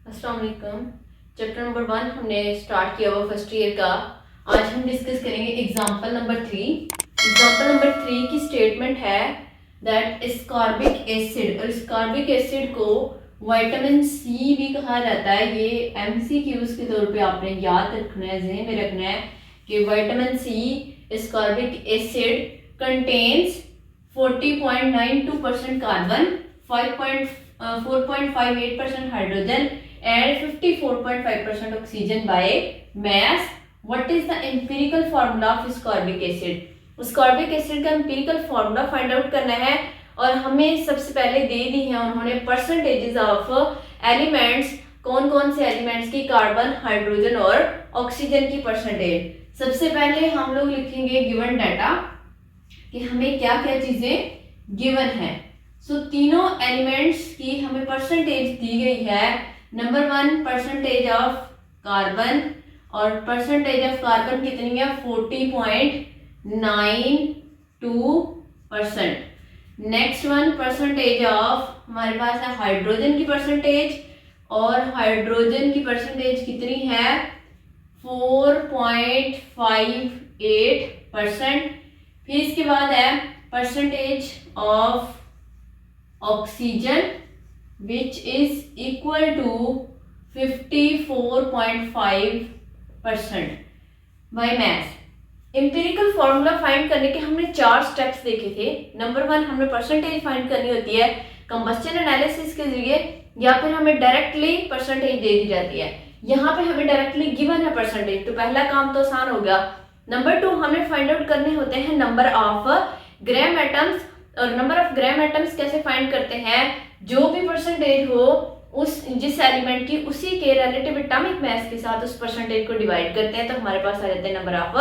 अस्सलाम वालेकुम। Chapter number 1 हमने स्टार्ट किया हुआ फर्स्ट ईयर का। आज हम डिस्कस करेंगे एग्जांपल नंबर 3। एग्जांपल नंबर 3 की स्टेटमेंट है दैट स्कॉर्बिक एसिड, और स्कॉर्बिक एसिड को विटामिन सी भी कहा जाता है। ये एमसीक्यूज के तौर पे आपने याद रखना है, ज़हन में रखना है कि vitamin C ascorbic acid contains 40.92% carbon, 4.58% hydrogen and 54.5% oxygen by mass. What is the empirical formula of ascorbic acid? ascorbic acid का empirical formula find out करना है, और हमें सबसे पहले दे दी है उन्होंने परसेंटेजेस ऑफ एलिमेंट्स, कौन कौन से एलिमेंट्स की, कार्बन, हाइड्रोजन और ऑक्सीजन की परसेंटेज। सबसे पहले हम लोग लिखेंगे गिवन डाटा कि हमें क्या क्या चीजें गिवन है। सो तीनों एलिमेंट्स की हमें परसेंटेज दी गई है। नंबर 1 परसेंटेज ऑफ कार्बन, और परसेंटेज ऑफ कार्बन कितनी है 40.92%। नेक्स्ट वन परसेंटेज ऑफ हमारे पास है हाइड्रोजन की परसेंटेज, और हाइड्रोजन की परसेंटेज कितनी है 4.58%। फिर इसके बाद है percentage of oxygen which is equal to 54.5% by mass। Empirical formula find करने के हमने 4 स्टेप्स देखे थे। नंबर 1 हमें परसेंटेज फाइंड करनी होती है कंबस्शन एनालिसिस के जरिए, या फिर हमें डायरेक्टली परसेंटेज दे दी जाती है। यहाँ पे हमें डायरेक्टली गिवन है परसेंटेज, तो पहला काम तो आसान हो गया। नंबर 2 हमें फाइंड आउट करने होते हैं नंबर ऑफ ग्राम एटम्स, और नंबर ऑफ ग्राम एटम्स कैसे फाइंड करते हैं, जो भी परसेंटेज हो उस जिस एलिमेंट की, उसी के रिलेटिव एटॉमिक मास के साथ उस परसेंटेज को डिवाइड करते हैं, तो हमारे पास आ जाते हैं नंबर ऑफ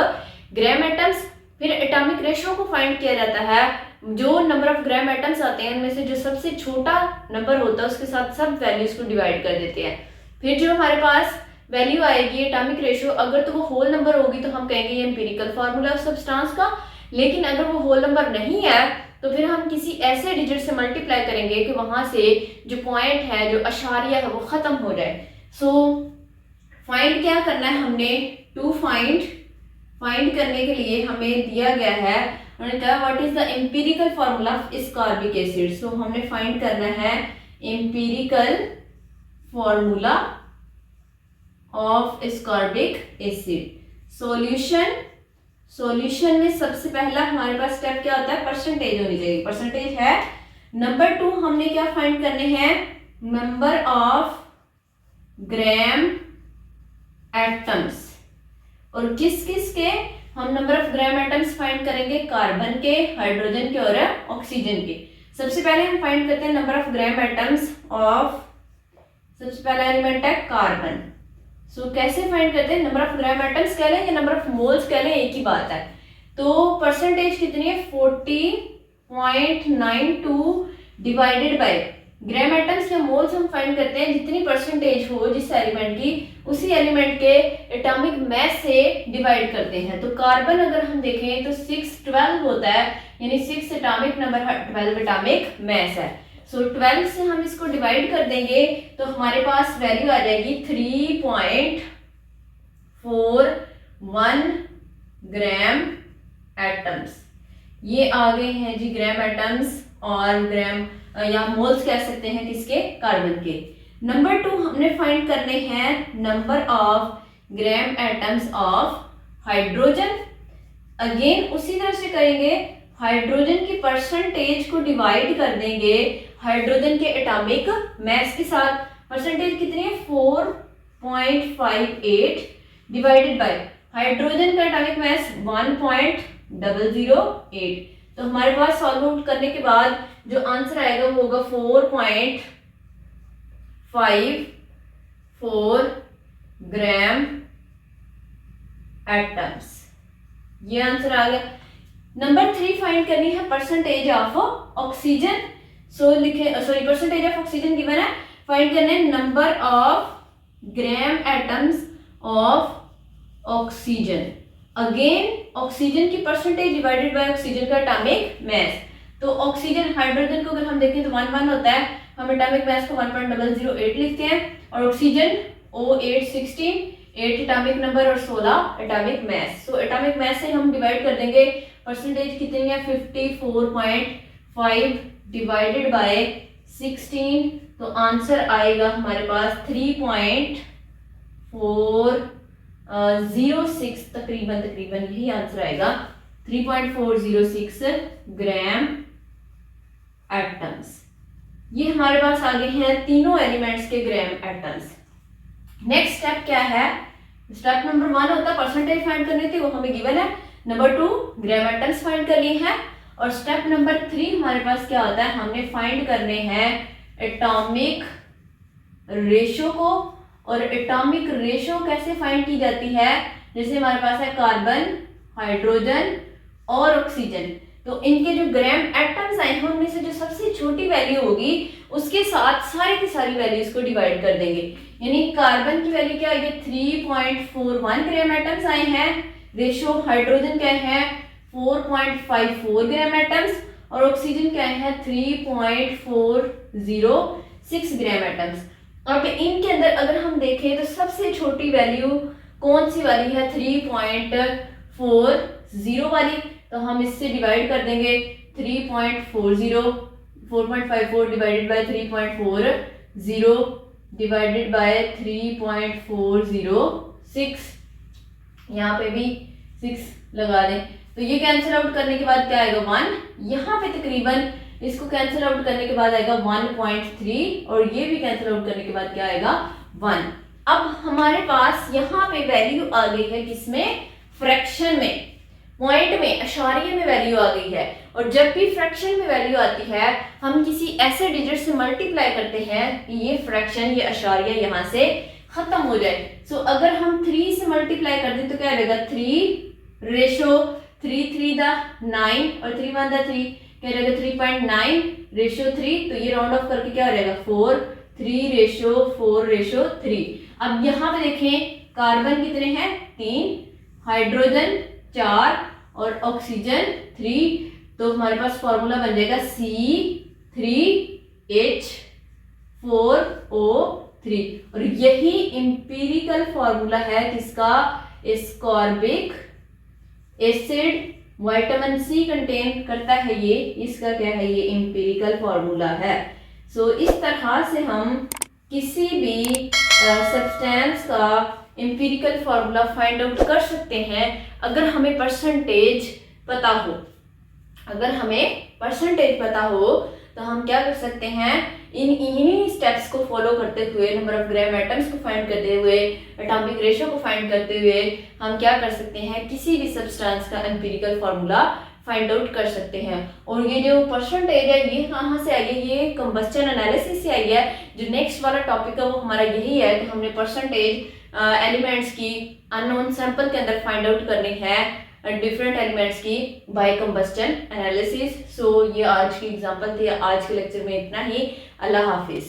ग्राम एटम्स। फिर एटॉमिक रेशियो को फाइंड किया जाता है, जो नंबर ऑफ ग्राम एटम्स आते हैं उनमें से जो सबसे छोटा नंबर होता है उसके साथ सब वैल्यूज को डिवाइड कर देते हैं। फिर जो हमारे पास वैल्यू आएगी एटॉमिक रेशियो, अगर तो वो होल नंबर होगी तो हम कहेंगे ये एम्पिरिकल फार्मूला ऑफ सब्सटेंस का, लेकिन अगर वो होल नंबर नहीं है तो फिर हम किसी ऐसे डिजिट से मल्टीप्लाई करेंगे कि वहां से जो पॉइंट है, जो अशारिया है, वो खत्म हो जाए। सो फाइंड क्या करना है हमने, टू फाइंड करने के लिए हमें दिया गया है, उन्होंने कहा what is the empirical formula of ascorbic acid. So हमने फाइंड करना है empirical formula of ascorbic acid. Solution में सबसे पहला हमारे पास स्टेप क्या होता है, परसेंटेज होनी चाहिए। परसेंटेज है नंबर 2, हमने क्या फाइंड करने हैं, नंबर ऑफ ग्राम एटम्स, और किस किस के हम number of gram atoms find करेंगे, कार्बन के, हाइड्रोजन के और ऑक्सीजन के। सबसे पहले हम फाइंड करते हैं number of gram atoms of, सबसे पहला एलिमेंट है कार्बन। सो कैसे फाइंड करते हैं, नंबर ऑफ ग्राम एटम्स कह लें या नंबर ऑफ मोल्स कह लें, एक ही बात है। तो परसेंटेज कितनी है 40.92 डिवाइडेड बाय ग्राम एटम्स या मोल्स हम फाइंड करते हैं जितनी परसेंटेज हो जिस एलिमेंट की, उसी एलिमेंट के एटॉमिक मास से डिवाइड करते हैं। तो कार्बन अगर हम देखें तो 612 होता है, यानी 6 एटॉमिक नंबर, 12 एटॉमिक मास है। सो 12 से हम इसको डिवाइड कर देंगे तो हमारे पास वैल्यू आ जाएगी 3.41 ग्राम एटम्स। ये आ गए हैं जी ग्राम एटम्स, और ग्राम या मोल्स कह सकते हैं किसके, कार्बन के। नंबर 2 हमने फाइंड करने हैं number of gram atoms of hydrogen. Again उसी तरह से करेंगे, हाइड्रोजन की परसेंटेज को डिवाइड कर देंगे हाइड्रोजन के एटॉमिक मास के साथ। परसेंटेज कितनी है 4.58 डिवाइडेड बाय हाइड्रोजन का एटॉमिक मास 1.008। तो हमारे पास सॉल्व आउट करने के बाद जो आंसर आएगा वो होगा 4.54 ग्राम एटम्स। ये आंसर आ गया। नंबर 3 फाइंड करनी है परसेंटेज ऑफ ऑक्सीजन। सो लिखे, sorry, percentage of oxygen given है, फाइंड करने number of gram atoms of oxygen. Again oxygen की परसेंटेज डिवाइडेड बाय ऑक्सीजन का एटॉमिक मास। तो ऑक्सीजन, हाइड्रोजन को अगर हम देखें तो 1 1 होता है, हम एटॉमिक मास को 1.008 लिखते हैं और ऑक्सीजन O816, 8 एटॉमिक नंबर और 16 atomic mass. So atomic mass से हम डिवाइड कर देंगे, परसेंटेज कितनी है 54.5 डिवाइडेड बाय 16, तो आंसर आएगा हमारे पास 3.406 तकरीबन यही आंसर आएगा 3.406 ग्राम एटम्स। ये हमारे पास आ गए हैं तीनों एलिमेंट्स के ग्राम एटम्स। नेक्स्ट स्टेप क्या है? स्टेप नंबर 1 होता है परसेंटेज फाइंड करनी थी, वो हमें गिवन है। नंबर 2 ग्राम एटम्स फाइंड कर लिए हैं। और स्टेप नंबर 3 हमारे पास क्या होता है, हमने फाइंड करने हैं एटॉमिक रेशो को। और एटॉमिक रेशो कैसे फाइंड की जाती है, जैसे हमारे पास है कार्बन, हाइड्रोजन और ऑक्सीजन, तो इनके जो ग्राम एटम्स आए हैं उनमें से जो सबसे छोटी वैल्यू होगी उसके साथ सारी की सारी वैल्यूज को डिवाइड कर देंगे। यानी कार्बन की वैल्यू क्या है 3.41 ग्राम एटम्स आए हैं, रेशो हाइड्रोजन क्या है 4.54 ग्राम एटम्स और ऑक्सीजन क्या है 3.406 ग्राम एटम्स। अब इनके अंदर अगर हम देखें तो सबसे छोटी वैल्यू कौन सी वाली है 3.40 वाली, तो हम इससे डिवाइड कर देंगे 4.54 डिवाइडेड बाय 3.40 डिवाइडेड बाय 3.406, यहाँ पे भी 6 लगा दें, तो ये कैंसिल आउट करने के बाद क्या आएगा 1, यहाँ पे तकरीबन इसको कैंसिल आउट करने के बाद आएगा 1.3 और ये भी कैंसिल आउट करने के बाद क्या आएगा 1। अब हमारे पास यहाँ पे वैल्यू आ गई है किसमें, फ्रैक्शन में, पॉइंट में, अशारिये में वैल्यू आ गई है। और जब भी फ्रैक्शन में वैल्यू आती है हम किसी ऐसे डिजिट से मल्टीप्लाई करते हैं कि ये फ्रैक्शन, ये अशारिया यहाँ से खत्म हो जाए। सो अगर हम 3 से मल्टीप्लाई कर दें तो क्या रहेगा 3 रेशो 3 9 और 3 1 3, क्या रहेगा 3.9 रेशो 3, तो ये राउंड ऑफ करके क्या रहेगा 4, 3 रेशो 4 रेशो 3। अब यहाँ पे देखें कार्बन कितने हैं 3, हाइड्रोजन 4 और ऑक्सीजन 3, तो हमारे पास फॉर्मूला बन जाएगा C3H4O3 और यही इंपीरिकल फॉर्मूला है किसका, ascorbic acid, vitamin C contain करता है ये, इसका क्या है ये इंपीरिकल फॉर्मूला है। सो इस तरह से हम किसी भी सब्सटेंस का इंपीरिकल फार्मूला फाइंड आउट कर सकते हैं अगर हमें परसेंटेज पता हो। अगर हमें परसेंटेज पता हो तो हम क्या कर सकते हैं, इन्हीं स्टेप्स को फॉलो करते हुए, नंबर ऑफ ग्राम एटम्स को फाइंड करते हुए, एटॉमिक रेशो को फाइंड करते हुए हम क्या कर सकते हैं, किसी भी सब्सटेंस का एम्पिरिकल फार्मूला फाइंड आउट कर सकते हैं। और ये जो परसेंटेज है ये कहाँ से आई है, ये कंबस्चन एनालिसिस से आई है। जो नेक्स्ट वाला टॉपिक है वो हमारा यही है कि हमने परसेंटेज एलिमेंट्स की अननोन सैंपल के अंदर फाइंड आउट करनी है डिफरेंट एलिमेंट्स की बाय कंबस्चन एनालिसिस। सो ये आज की एग्जांपल थी। आज के लेक्चर में इतना ही। अल्लाह हाफिज।